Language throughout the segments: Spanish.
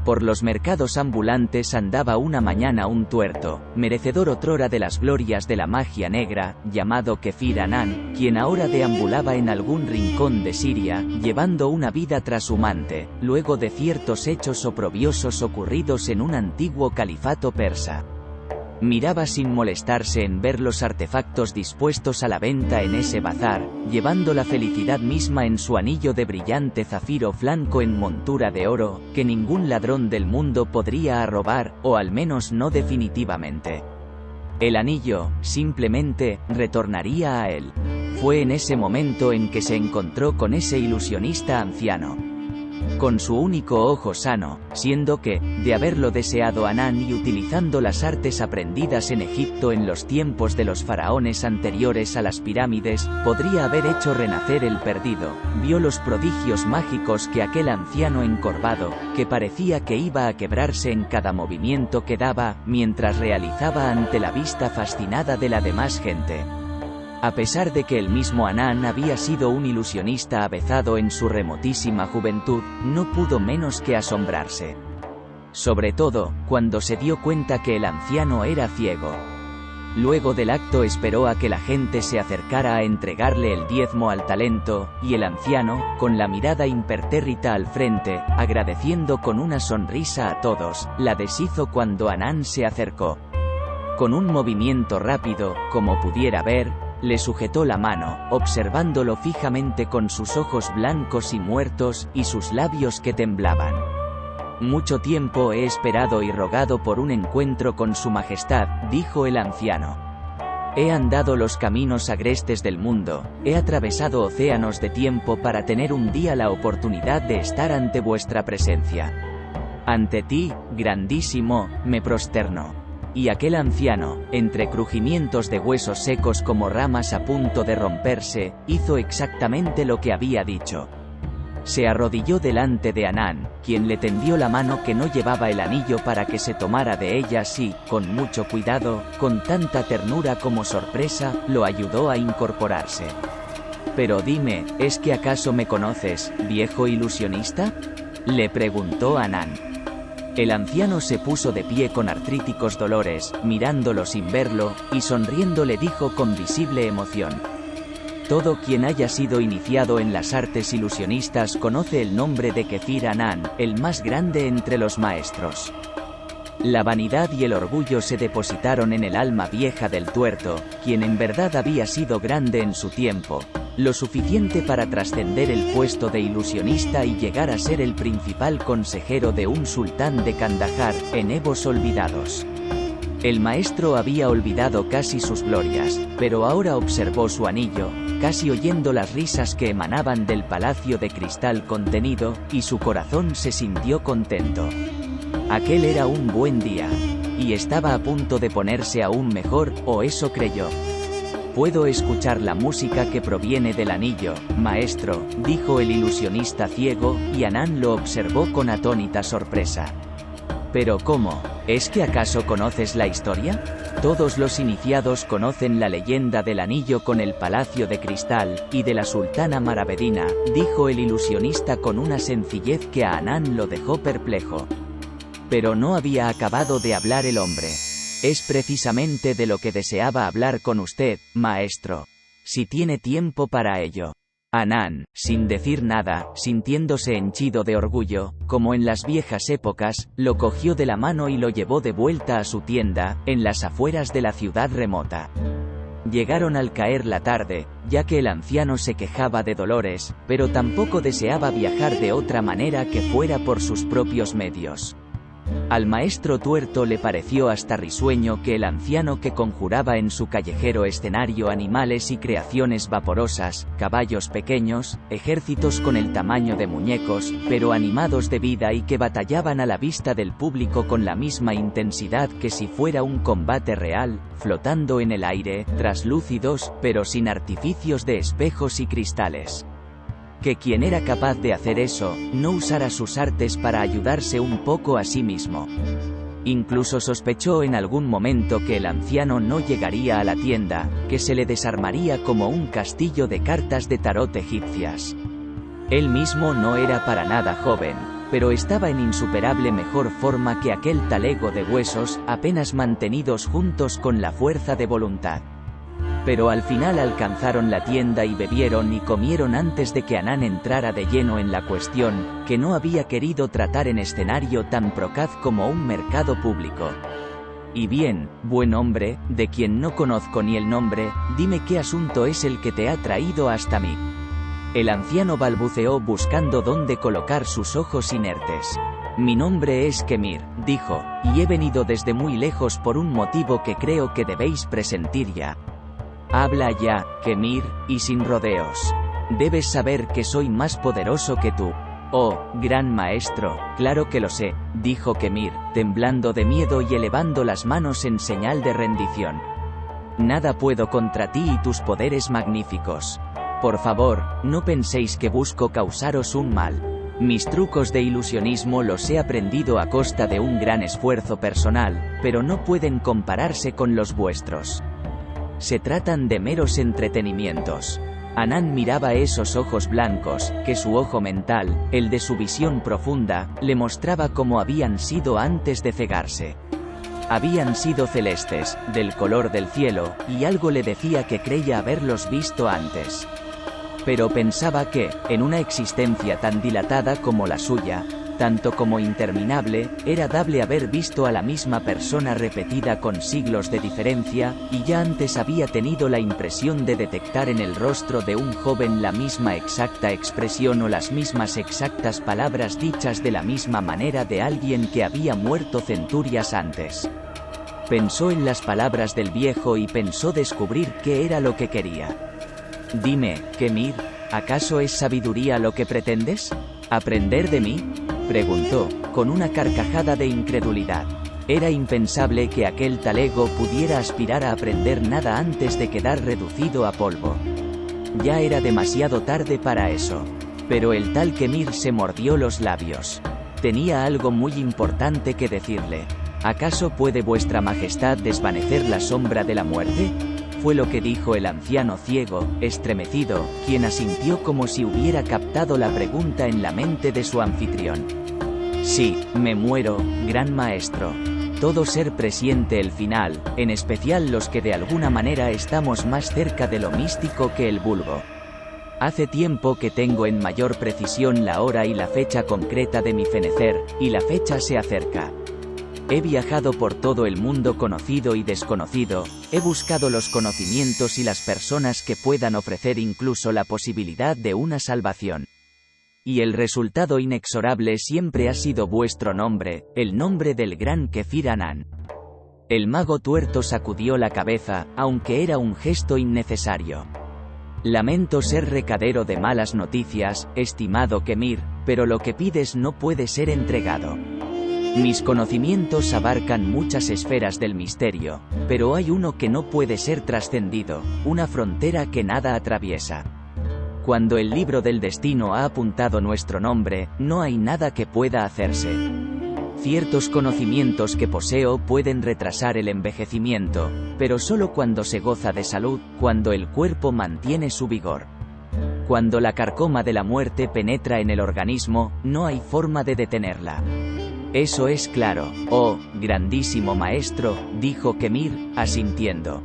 Por los mercados ambulantes andaba una mañana un tuerto, merecedor otrora de las glorias de la magia negra, llamado Kefir Anán, quien ahora deambulaba en algún rincón de Siria, llevando una vida trashumante, luego de ciertos hechos oprobiosos ocurridos en un antiguo califato persa. Miraba sin molestarse en ver los artefactos dispuestos a la venta en ese bazar, llevando la felicidad misma en su anillo de brillante zafiro blanco en montura de oro, que ningún ladrón del mundo podría robar, o al menos no definitivamente. El anillo, simplemente, retornaría a él. Fue en ese momento en que se encontró con ese ilusionista anciano. Con su único ojo sano, siendo que, de haberlo deseado Anán y utilizando las artes aprendidas en Egipto en los tiempos de los faraones anteriores a las pirámides, podría haber hecho renacer el perdido, vio los prodigios mágicos que aquel anciano encorvado, que parecía que iba a quebrarse en cada movimiento que daba, mientras realizaba ante la vista fascinada de la demás gente. A pesar de que el mismo Anán había sido un ilusionista avezado en su remotísima juventud, no pudo menos que asombrarse. Sobre todo, cuando se dio cuenta que el anciano era ciego. Luego del acto esperó a que la gente se acercara a entregarle el diezmo al talento, y el anciano, con la mirada impertérrita al frente, agradeciendo con una sonrisa a todos, la deshizo cuando Anán se acercó. Con un movimiento rápido, como pudiera ver, le sujetó la mano, observándolo fijamente con sus ojos blancos y muertos, y sus labios que temblaban. Mucho tiempo he esperado y rogado por un encuentro con su majestad, dijo el anciano. He andado los caminos agrestes del mundo, he atravesado océanos de tiempo para tener un día la oportunidad de estar ante vuestra presencia. Ante ti, grandísimo, me prosterno. Y aquel anciano, entre crujimientos de huesos secos como ramas a punto de romperse, hizo exactamente lo que había dicho. Se arrodilló delante de Anán, quien le tendió la mano que no llevaba el anillo para que se tomara de ella y, con mucho cuidado, con tanta ternura como sorpresa, lo ayudó a incorporarse. «Pero dime, ¿es que acaso me conoces, viejo ilusionista?», le preguntó Anán. El anciano se puso de pie con artríticos dolores, mirándolo sin verlo, y sonriendo le dijo con visible emoción. Todo quien haya sido iniciado en las artes ilusionistas conoce el nombre de Kefir Anán, el más grande entre los maestros. La vanidad y el orgullo se depositaron en el alma vieja del tuerto, quien en verdad había sido grande en su tiempo, lo suficiente para trascender el puesto de ilusionista y llegar a ser el principal consejero de un sultán de Kandahar, en Ebos olvidados. El maestro había olvidado casi sus glorias, pero ahora observó su anillo, casi oyendo las risas que emanaban del palacio de cristal contenido, y su corazón se sintió contento. Aquel era un buen día, y estaba a punto de ponerse aún mejor, o eso creyó. «Puedo escuchar la música que proviene del anillo, maestro», dijo el ilusionista ciego, y Anán lo observó con atónita sorpresa. «¿Pero cómo? ¿Es que acaso conoces la historia? Todos los iniciados conocen la leyenda del anillo con el palacio de cristal, y de la sultana Maravedina», dijo el ilusionista con una sencillez que a Anán lo dejó perplejo. Pero no había acabado de hablar el hombre. «Es precisamente de lo que deseaba hablar con usted, maestro. Si tiene tiempo para ello». Anán, sin decir nada, sintiéndose henchido de orgullo, como en las viejas épocas, lo cogió de la mano y lo llevó de vuelta a su tienda, en las afueras de la ciudad remota. Llegaron al caer la tarde, ya que el anciano se quejaba de dolores, pero tampoco deseaba viajar de otra manera que fuera por sus propios medios. Al maestro tuerto le pareció hasta risueño que el anciano que conjuraba en su callejero escenario animales y creaciones vaporosas, caballos pequeños, ejércitos con el tamaño de muñecos, pero animados de vida y que batallaban a la vista del público con la misma intensidad que si fuera un combate real, flotando en el aire, traslúcidos, pero sin artificios de espejos y cristales. Que quien era capaz de hacer eso, no usara sus artes para ayudarse un poco a sí mismo. Incluso sospechó en algún momento que el anciano no llegaría a la tienda, que se le desarmaría como un castillo de cartas de tarot egipcias. Él mismo no era para nada joven, pero estaba en insuperable mejor forma que aquel talego de huesos, apenas mantenidos juntos con la fuerza de voluntad. Pero al final alcanzaron la tienda y bebieron y comieron antes de que Anán entrara de lleno en la cuestión, que no había querido tratar en escenario tan procaz como un mercado público. Y bien, buen hombre, de quien no conozco ni el nombre, dime qué asunto es el que te ha traído hasta mí. El anciano balbuceó buscando dónde colocar sus ojos inertes. Mi nombre es Kemir, dijo, y he venido desde muy lejos por un motivo que creo que debéis presentir ya. Habla ya, Kemir, y sin rodeos. Debes saber que soy más poderoso que tú. Oh, gran maestro, claro que lo sé, dijo Kemir, temblando de miedo y elevando las manos en señal de rendición. Nada puedo contra ti y tus poderes magníficos. Por favor, no penséis que busco causaros un mal. Mis trucos de ilusionismo los he aprendido a costa de un gran esfuerzo personal, pero no pueden compararse con los vuestros. Se tratan de meros entretenimientos. Anán miraba esos ojos blancos, que su ojo mental, el de su visión profunda, le mostraba como habían sido antes de cegarse. Habían sido celestes, del color del cielo, y algo le decía que creía haberlos visto antes. Pero pensaba que, en una existencia tan dilatada como la suya, tanto como interminable, era dable haber visto a la misma persona repetida con siglos de diferencia, y ya antes había tenido la impresión de detectar en el rostro de un joven la misma exacta expresión o las mismas exactas palabras dichas de la misma manera de alguien que había muerto centurias antes. Pensó en las palabras del viejo y pensó descubrir qué era lo que quería. Dime, Kemir, ¿acaso es sabiduría lo que pretendes? ¿Aprender de mí? Preguntó, con una carcajada de incredulidad. Era impensable que aquel talego pudiera aspirar a aprender nada antes de quedar reducido a polvo. Ya era demasiado tarde para eso. Pero el tal Kemir se mordió los labios. Tenía algo muy importante que decirle. ¿Acaso puede vuestra majestad desvanecer la sombra de la muerte? Fue lo que dijo el anciano ciego, estremecido, quien asintió como si hubiera captado la pregunta en la mente de su anfitrión. Sí, me muero, gran maestro. Todo ser presiente el final, en especial los que de alguna manera estamos más cerca de lo místico que el vulgo. Hace tiempo que tengo en mayor precisión la hora y la fecha concreta de mi fenecer, y la fecha se acerca. He viajado por todo el mundo conocido y desconocido, he buscado los conocimientos y las personas que puedan ofrecer incluso la posibilidad de una salvación. Y el resultado inexorable siempre ha sido vuestro nombre, el nombre del gran Kefir Anán. El mago tuerto sacudió la cabeza, aunque era un gesto innecesario. Lamento ser recadero de malas noticias, estimado Kemir, pero lo que pides no puede ser entregado. Mis conocimientos abarcan muchas esferas del misterio, pero hay uno que no puede ser trascendido, una frontera que nada atraviesa. Cuando el libro del destino ha apuntado nuestro nombre, no hay nada que pueda hacerse. Ciertos conocimientos que poseo pueden retrasar el envejecimiento, pero solo cuando se goza de salud, cuando el cuerpo mantiene su vigor. Cuando la carcoma de la muerte penetra en el organismo, no hay forma de detenerla. Eso es claro, oh, grandísimo maestro, dijo Kemir, asintiendo.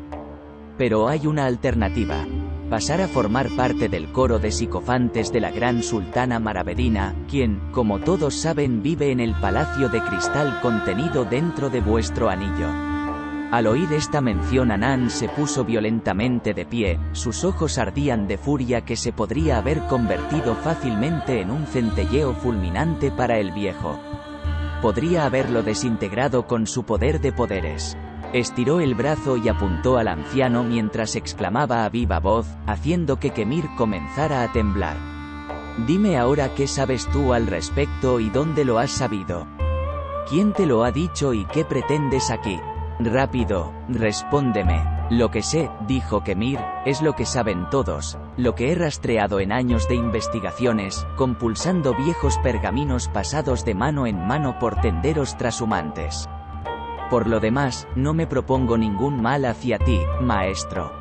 Pero hay una alternativa. Pasar a formar parte del coro de psicofantes de la gran sultana Maravedina, quien, como todos saben, vive en el palacio de cristal contenido dentro de vuestro anillo. Al oír esta mención Anán se puso violentamente de pie, sus ojos ardían de furia que se podría haber convertido fácilmente en un centelleo fulminante para el viejo. Podría haberlo desintegrado con su poder de poderes. Estiró el brazo y apuntó al anciano mientras exclamaba a viva voz, haciendo que Kemir comenzara a temblar. Dime ahora qué sabes tú al respecto y dónde lo has sabido. ¿Quién te lo ha dicho y qué pretendes aquí? Rápido, respóndeme. Lo que sé, dijo Kemir, es lo que saben todos, lo que he rastreado en años de investigaciones, compulsando viejos pergaminos pasados de mano en mano por tenderos trashumantes. Por lo demás, no me propongo ningún mal hacia ti, maestro.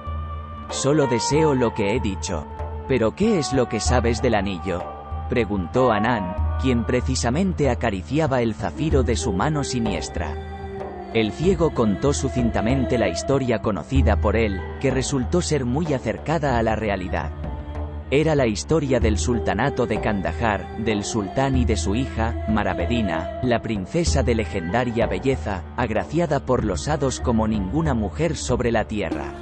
Solo deseo lo que he dicho. ¿Pero qué es lo que sabes del anillo?, preguntó Anán. quien precisamente acariciaba el zafiro de su mano siniestra. El ciego contó sucintamente la historia conocida por él, que resultó ser muy acercada a la realidad. Era la historia del sultanato de Kandahar, del sultán y de su hija, Maravedina, la princesa de legendaria belleza, agraciada por los hados como ninguna mujer sobre la tierra.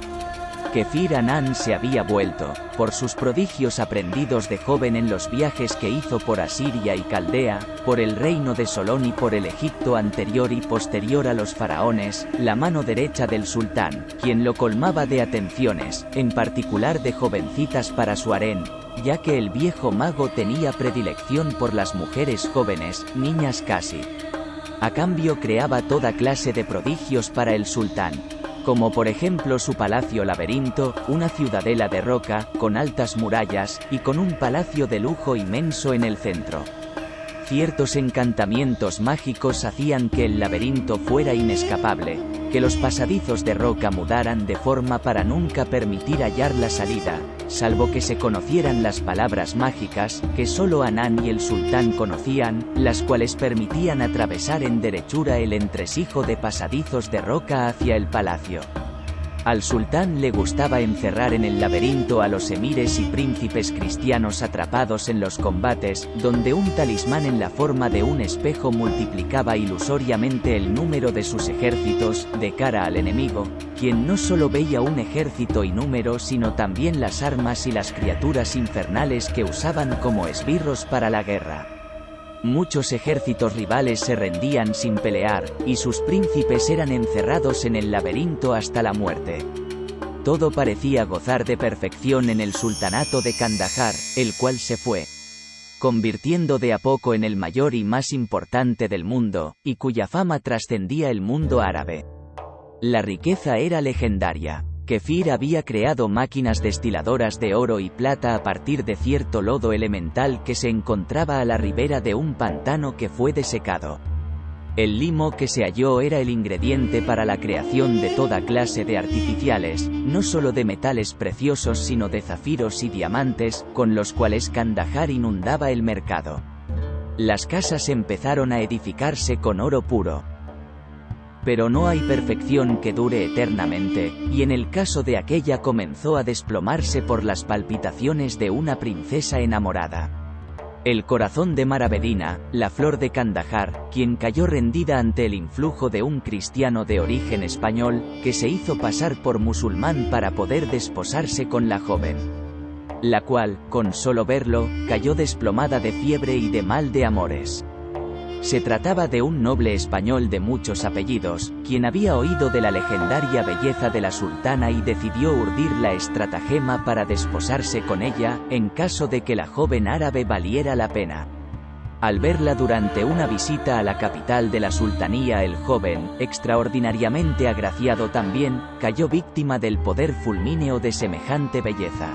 Kefir Anán se había vuelto, por sus prodigios aprendidos de joven en los viajes que hizo por Asiria y Caldea, por el reino de Solón y por el Egipto anterior y posterior a los faraones, la mano derecha del sultán, quien lo colmaba de atenciones, en particular de jovencitas para su harén, ya que el viejo mago tenía predilección por las mujeres jóvenes, niñas casi. A cambio creaba toda clase de prodigios para el sultán, como por ejemplo su palacio laberinto, una ciudadela de roca, con altas murallas, y con un palacio de lujo inmenso en el centro. Ciertos encantamientos mágicos hacían que el laberinto fuera inescapable, que los pasadizos de roca mudaran de forma para nunca permitir hallar la salida, salvo que se conocieran las palabras mágicas, que solo Anán y el sultán conocían, las cuales permitían atravesar en derechura el entresijo de pasadizos de roca hacia el palacio. Al sultán le gustaba encerrar en el laberinto a los emires y príncipes cristianos atrapados en los combates, donde un talismán en la forma de un espejo multiplicaba ilusoriamente el número de sus ejércitos, de cara al enemigo, quien no solo veía un ejército y número sino también las armas y las criaturas infernales que usaban como esbirros para la guerra. Muchos ejércitos rivales se rendían sin pelear, y sus príncipes eran encerrados en el laberinto hasta la muerte. Todo parecía gozar de perfección en el sultanato de Kandahar, el cual se fue convirtiendo de a poco en el mayor y más importante del mundo, y cuya fama trascendía el mundo árabe. La riqueza era legendaria. Kefir había creado máquinas destiladoras de oro y plata a partir de cierto lodo elemental que se encontraba a la ribera de un pantano que fue desecado. El limo que se halló era el ingrediente para la creación de toda clase de artificiales, no solo de metales preciosos sino de zafiros y diamantes, con los cuales Kandahar inundaba el mercado. Las casas empezaron a edificarse con oro puro. Pero no hay perfección que dure eternamente, y en el caso de aquella comenzó a desplomarse por las palpitaciones de una princesa enamorada. El corazón de Maravedina, la flor de Kandahar, quien cayó rendida ante el influjo de un cristiano de origen español, que se hizo pasar por musulmán para poder desposarse con la joven. La cual, con solo verlo, cayó desplomada de fiebre y de mal de amores. Se trataba de un noble español de muchos apellidos, quien había oído de la legendaria belleza de la sultana y decidió urdir la estratagema para desposarse con ella, en caso de que la joven árabe valiera la pena. Al verla durante una visita a la capital de la sultanía, el joven, extraordinariamente agraciado también, cayó víctima del poder fulmíneo de semejante belleza.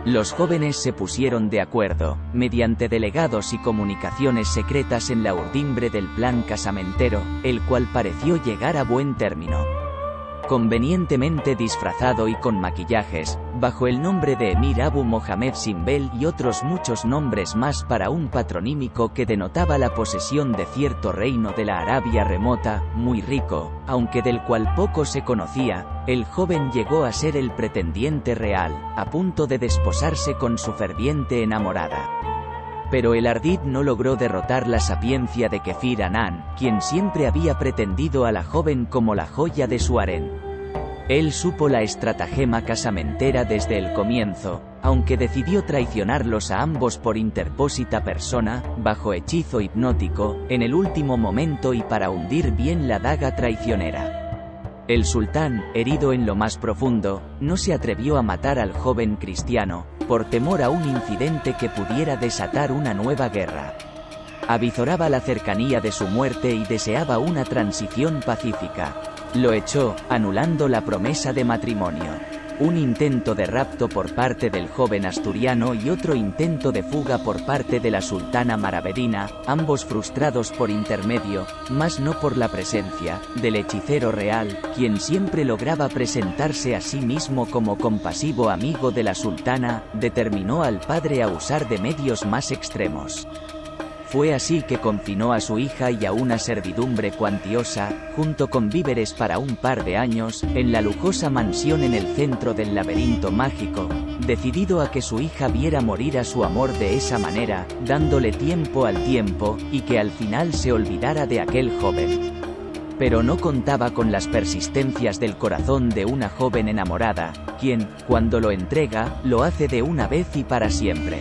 Los jóvenes se pusieron de acuerdo, mediante delegados y comunicaciones secretas en la urdimbre del plan casamentero, el cual pareció llegar a buen término. Convenientemente disfrazado y con maquillajes, bajo el nombre de Emir Abu Mohamed Simbel y otros muchos nombres más para un patronímico que denotaba la posesión de cierto reino de la Arabia remota, muy rico, aunque del cual poco se conocía, el joven llegó a ser el pretendiente real, a punto de desposarse con su ferviente enamorada. Pero el ardid no logró derrotar la sapiencia de Kefir Anán, quien siempre había pretendido a la joven como la joya de su harén. Él supo la estratagema casamentera desde el comienzo, aunque decidió traicionarlos a ambos por interpósita persona, bajo hechizo hipnótico, en el último momento y para hundir bien la daga traicionera. El sultán, herido en lo más profundo, no se atrevió a matar al joven cristiano, por temor a un incidente que pudiera desatar una nueva guerra. Avizoraba la cercanía de su muerte y deseaba una transición pacífica. Lo echó, anulando la promesa de matrimonio. Un intento de rapto por parte del joven asturiano y otro intento de fuga por parte de la sultana Maravedina, ambos frustrados por intermedio, mas no por la presencia, del hechicero real, quien siempre lograba presentarse a sí mismo como compasivo amigo de la sultana, determinó al padre a usar de medios más extremos. Fue así que confinó a su hija y a una servidumbre cuantiosa, junto con víveres para un par de años, en la lujosa mansión en el centro del laberinto mágico, decidido a que su hija viera morir a su amor de esa manera, dándole tiempo al tiempo, y que al final se olvidara de aquel joven. Pero no contaba con las persistencias del corazón de una joven enamorada, quien, cuando lo entrega, lo hace de una vez y para siempre.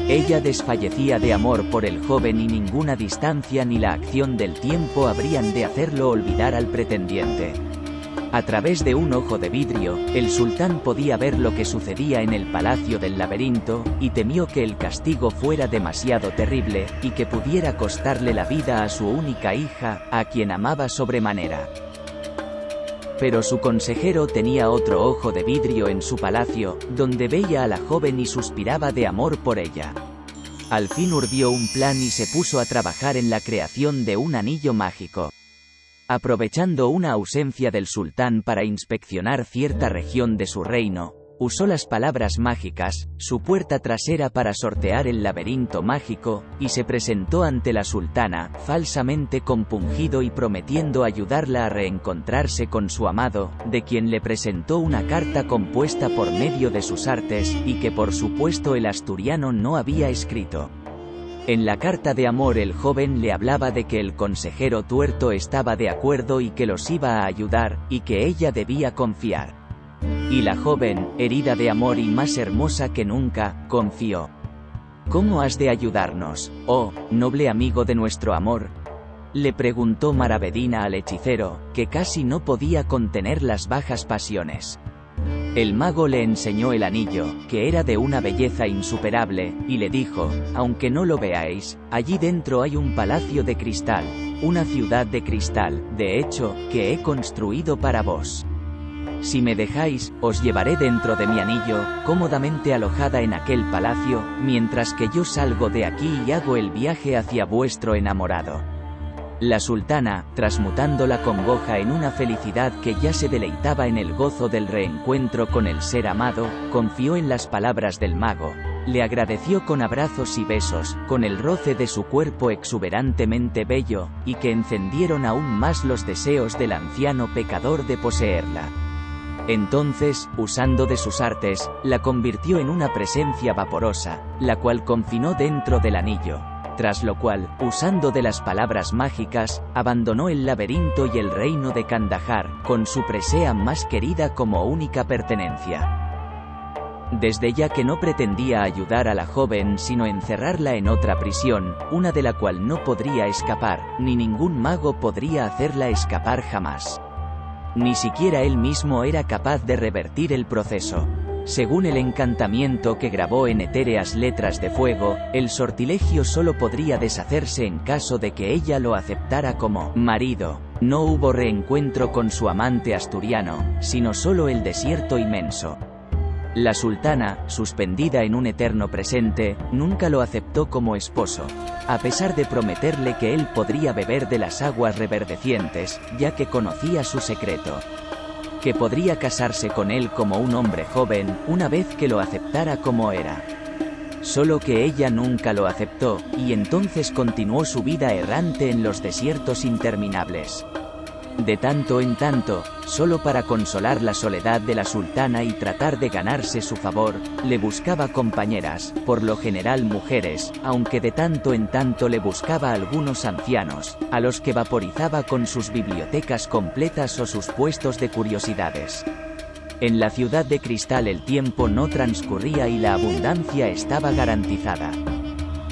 Ella desfallecía de amor por el joven y ninguna distancia ni la acción del tiempo habrían de hacerlo olvidar al pretendiente. A través de un ojo de vidrio, el sultán podía ver lo que sucedía en el palacio del laberinto, y temió que el castigo fuera demasiado terrible, y que pudiera costarle la vida a su única hija, a quien amaba sobremanera. Pero su consejero tenía otro ojo de vidrio en su palacio, donde veía a la joven y suspiraba de amor por ella. Al fin urdió un plan y se puso a trabajar en la creación de un anillo mágico. Aprovechando una ausencia del sultán para inspeccionar cierta región de su reino, usó las palabras mágicas, su puerta trasera para sortear el laberinto mágico, y se presentó ante la sultana, falsamente compungido y prometiendo ayudarla a reencontrarse con su amado, de quien le presentó una carta compuesta por medio de sus artes, y que por supuesto el asturiano no había escrito. En la carta de amor el joven le hablaba de que el consejero tuerto estaba de acuerdo y que los iba a ayudar, y que ella debía confiar. Y la joven, herida de amor y más hermosa que nunca, confió. ¿Cómo has de ayudarnos, oh, noble amigo de nuestro amor? Le preguntó Maravedina al hechicero, que casi no podía contener las bajas pasiones. El mago le enseñó el anillo, que era de una belleza insuperable, y le dijo, aunque no lo veáis, allí dentro hay un palacio de cristal, una ciudad de cristal, de hecho, que he construido para vos. Si me dejáis, os llevaré dentro de mi anillo, cómodamente alojada en aquel palacio, mientras que yo salgo de aquí y hago el viaje hacia vuestro enamorado. La sultana, transmutando la congoja en una felicidad que ya se deleitaba en el gozo del reencuentro con el ser amado, confió en las palabras del mago, le agradeció con abrazos y besos, con el roce de su cuerpo exuberantemente bello, y que encendieron aún más los deseos del anciano pecador de poseerla. Entonces, usando de sus artes, la convirtió en una presencia vaporosa, la cual confinó dentro del anillo. Tras lo cual, usando de las palabras mágicas, abandonó el laberinto y el reino de Kandahar, con su presea más querida como única pertenencia. Desde ya que no pretendía ayudar a la joven sino encerrarla en otra prisión, una de la cual no podría escapar, ni ningún mago podría hacerla escapar jamás. Ni siquiera él mismo era capaz de revertir el proceso. Según el encantamiento que grabó en etéreas letras de fuego, el sortilegio solo podría deshacerse en caso de que ella lo aceptara como marido. No hubo reencuentro con su amante asturiano, sino solo el desierto inmenso. La sultana, suspendida en un eterno presente, nunca lo aceptó como esposo, a pesar de prometerle que él podría beber de las aguas reverdecientes, ya que conocía su secreto. Que podría casarse con él como un hombre joven, una vez que lo aceptara como era. Solo que ella nunca lo aceptó, y entonces continuó su vida errante en los desiertos interminables. De tanto en tanto, solo para consolar la soledad de la sultana y tratar de ganarse su favor, le buscaba compañeras, por lo general mujeres, aunque de tanto en tanto le buscaba algunos ancianos, a los que vaporizaba con sus bibliotecas completas o sus puestos de curiosidades. En la ciudad de cristal el tiempo no transcurría y la abundancia estaba garantizada.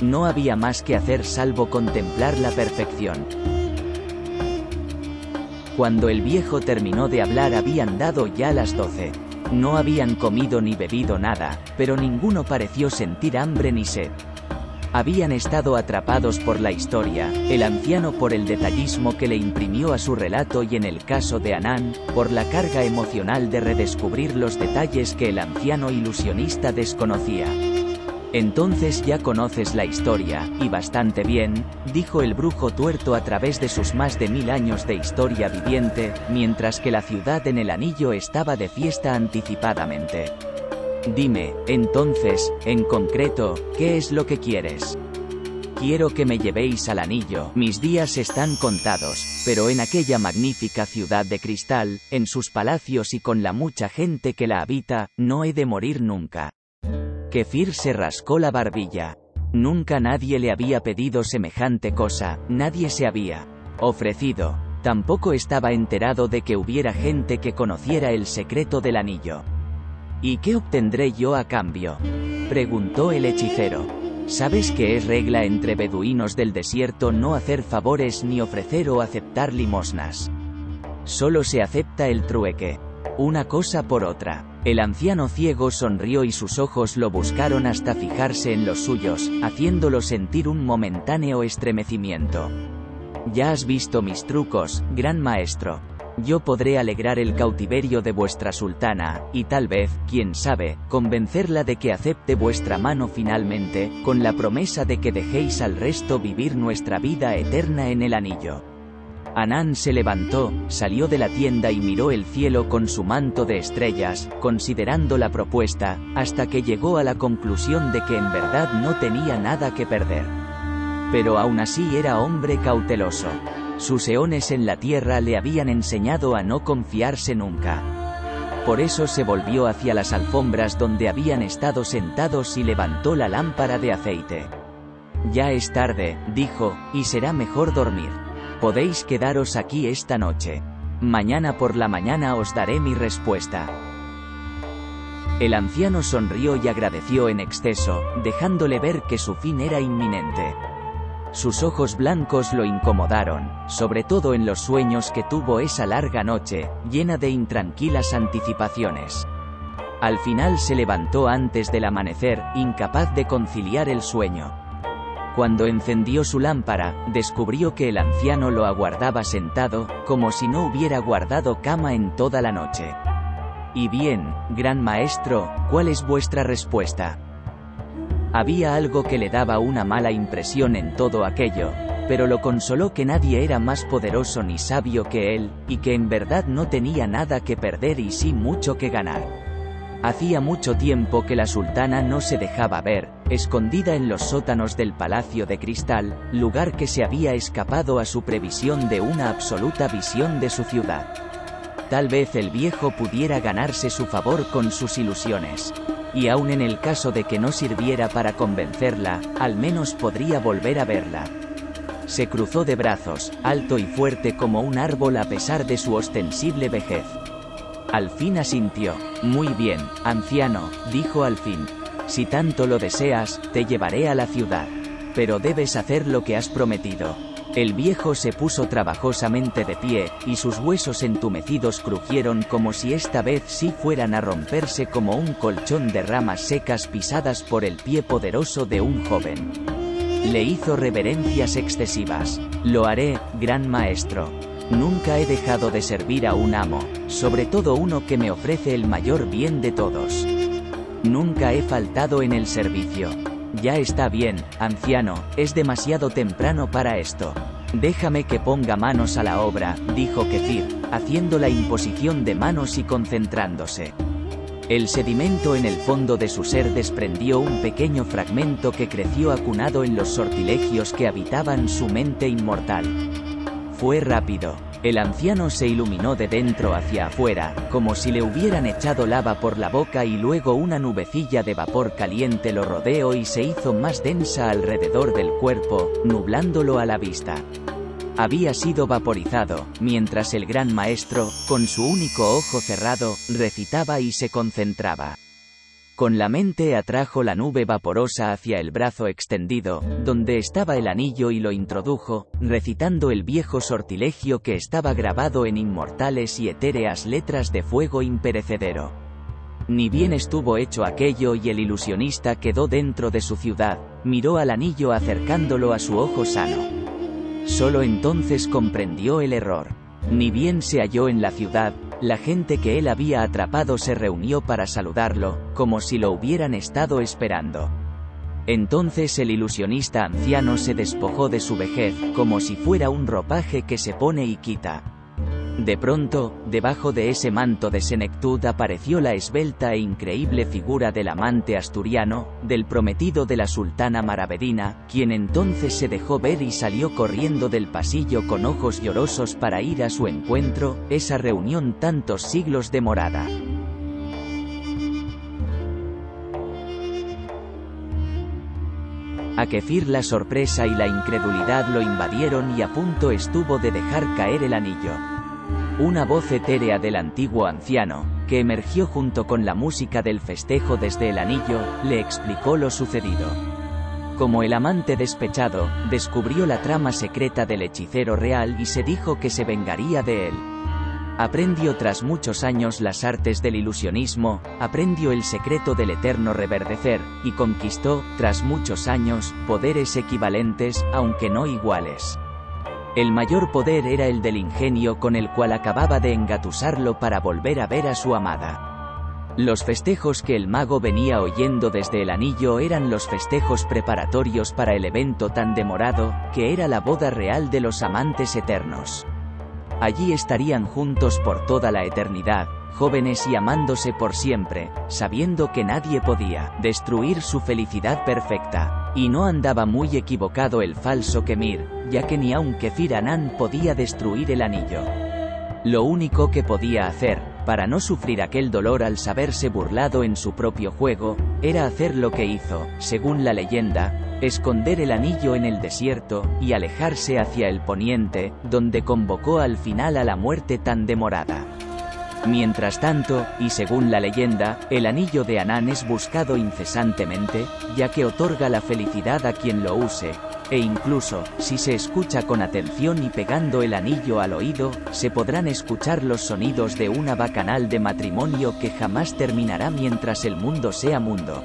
No había más que hacer salvo contemplar la perfección. Cuando el viejo terminó de hablar habían dado ya las 12. No habían comido ni bebido nada, pero ninguno pareció sentir hambre ni sed. Habían estado atrapados por la historia, el anciano por el detallismo que le imprimió a su relato y en el caso de Anán, por la carga emocional de redescubrir los detalles que el anciano ilusionista desconocía. Entonces ya conoces la historia, y bastante bien, dijo el brujo tuerto a través de sus más de 1000 años de historia viviente, mientras que la ciudad en el anillo estaba de fiesta anticipadamente. Dime, entonces, en concreto, ¿qué es lo que quieres? quiero que me llevéis al anillo. Mis días están contados, pero en aquella magnífica ciudad de cristal, en sus palacios y con la mucha gente que la habita, no he de morir nunca. Kefir se rascó la barbilla. Nunca nadie le había pedido semejante cosa, nadie se había ofrecido. Tampoco estaba enterado de que hubiera gente que conociera el secreto del anillo. ¿Y qué obtendré yo a cambio?, preguntó el hechicero. ¿Sabes que es regla entre beduinos del desierto no hacer favores ni ofrecer o aceptar limosnas? Solo se acepta el trueque. Una cosa por otra. El anciano ciego sonrió y sus ojos lo buscaron hasta fijarse en los suyos, haciéndolo sentir un momentáneo estremecimiento. Ya has visto mis trucos, gran maestro. Yo podré alegrar el cautiverio de vuestra sultana, y tal vez, quién sabe, convencerla de que acepte vuestra mano finalmente, con la promesa de que dejéis al resto vivir nuestra vida eterna en el anillo. Anán se levantó, salió de la tienda y miró el cielo con su manto de estrellas, considerando la propuesta, hasta que llegó a la conclusión de que en verdad no tenía nada que perder. Pero aún así era hombre cauteloso. Sus eones en la tierra le habían enseñado a no confiarse nunca. Por eso se volvió hacia las alfombras donde habían estado sentados y levantó la lámpara de aceite. Ya es tarde, dijo, y será mejor dormir. Podéis quedaros aquí esta noche. Mañana por la mañana os daré mi respuesta. El anciano sonrió y agradeció en exceso, dejándole ver que su fin era inminente. Sus ojos blancos lo incomodaron, sobre todo en los sueños que tuvo esa larga noche, llena de intranquilas anticipaciones. Al final se levantó antes del amanecer, incapaz de conciliar el sueño. Cuando encendió su lámpara, descubrió que el anciano lo aguardaba sentado, como si no hubiera guardado cama en toda la noche. «Y bien, gran maestro, ¿cuál es vuestra respuesta?». Había algo que le daba una mala impresión en todo aquello, pero lo consoló que nadie era más poderoso ni sabio que él, y que en verdad no tenía nada que perder y sí mucho que ganar. Hacía mucho tiempo que la sultana no se dejaba ver, escondida en los sótanos del Palacio de Cristal, lugar que se había escapado a su previsión de una absoluta visión de su ciudad. Tal vez el viejo pudiera ganarse su favor con sus ilusiones. Y aun en el caso de que no sirviera para convencerla, al menos podría volver a verla. Se cruzó de brazos, alto y fuerte como un árbol a pesar de su ostensible vejez. Al fin asintió. «Muy bien, anciano», dijo al fin. «Si tanto lo deseas, te llevaré a la ciudad. Pero debes hacer lo que has prometido». El viejo se puso trabajosamente de pie, y sus huesos entumecidos crujieron como si esta vez sí fueran a romperse como un colchón de ramas secas pisadas por el pie poderoso de un joven. Le hizo reverencias excesivas. «Lo haré, gran maestro. Nunca he dejado de servir a un amo, sobre todo uno que me ofrece el mayor bien de todos. Nunca he faltado en el servicio». «Ya está bien, anciano, es demasiado temprano para esto. Déjame que ponga manos a la obra», dijo Kefir, haciendo la imposición de manos y concentrándose. El sedimento en el fondo de su ser desprendió un pequeño fragmento que creció acunado en los sortilegios que habitaban su mente inmortal. Fue rápido. El anciano se iluminó de dentro hacia afuera, como si le hubieran echado lava por la boca y luego una nubecilla de vapor caliente lo rodeó y se hizo más densa alrededor del cuerpo, nublándolo a la vista. Había sido vaporizado, mientras el gran maestro, con su único ojo cerrado, recitaba y se concentraba. Con la mente atrajo la nube vaporosa hacia el brazo extendido, donde estaba el anillo y lo introdujo, recitando el viejo sortilegio que estaba grabado en inmortales y etéreas letras de fuego imperecedero. Ni bien estuvo hecho aquello y el ilusionista quedó dentro de su ciudad, miró al anillo acercándolo a su ojo sano. Solo entonces comprendió el error. Ni bien se halló en la ciudad, la gente que él había atrapado se reunió para saludarlo, como si lo hubieran estado esperando. Entonces el ilusionista anciano se despojó de su vejez, como si fuera un ropaje que se pone y quita. De pronto, debajo de ese manto de senectud apareció la esbelta e increíble figura del amante asturiano, del prometido de la sultana maravedina, quien entonces se dejó ver y salió corriendo del pasillo con ojos llorosos para ir a su encuentro, esa reunión tantos siglos demorada. A Kefir la sorpresa y la incredulidad lo invadieron y a punto estuvo de dejar caer el anillo. Una voz etérea del antiguo anciano, que emergió junto con la música del festejo desde el anillo, le explicó lo sucedido. Como el amante despechado, descubrió la trama secreta del hechicero real y se dijo que se vengaría de él. Aprendió tras muchos años las artes del ilusionismo, aprendió el secreto del eterno reverdecer, y conquistó, tras muchos años, poderes equivalentes, aunque no iguales. El mayor poder era el del ingenio con el cual acababa de engatusarlo para volver a ver a su amada. Los festejos que el mago venía oyendo desde el anillo eran los festejos preparatorios para el evento tan demorado, que era la boda real de los amantes eternos. Allí estarían juntos por toda la eternidad, jóvenes y amándose por siempre, sabiendo que nadie podía destruir su felicidad perfecta. Y no andaba muy equivocado el falso Kemir, ya que ni aun Kefir Anán podía destruir el anillo. Lo único que podía hacer, para no sufrir aquel dolor al saberse burlado en su propio juego, era hacer lo que hizo, según la leyenda, esconder el anillo en el desierto, y alejarse hacia el poniente, donde convocó al final a la muerte tan demorada. Mientras tanto, y según la leyenda, el anillo de Anán es buscado incesantemente, ya que otorga la felicidad a quien lo use, e incluso, si se escucha con atención y pegando el anillo al oído, se podrán escuchar los sonidos de una bacanal de matrimonio que jamás terminará mientras el mundo sea mundo.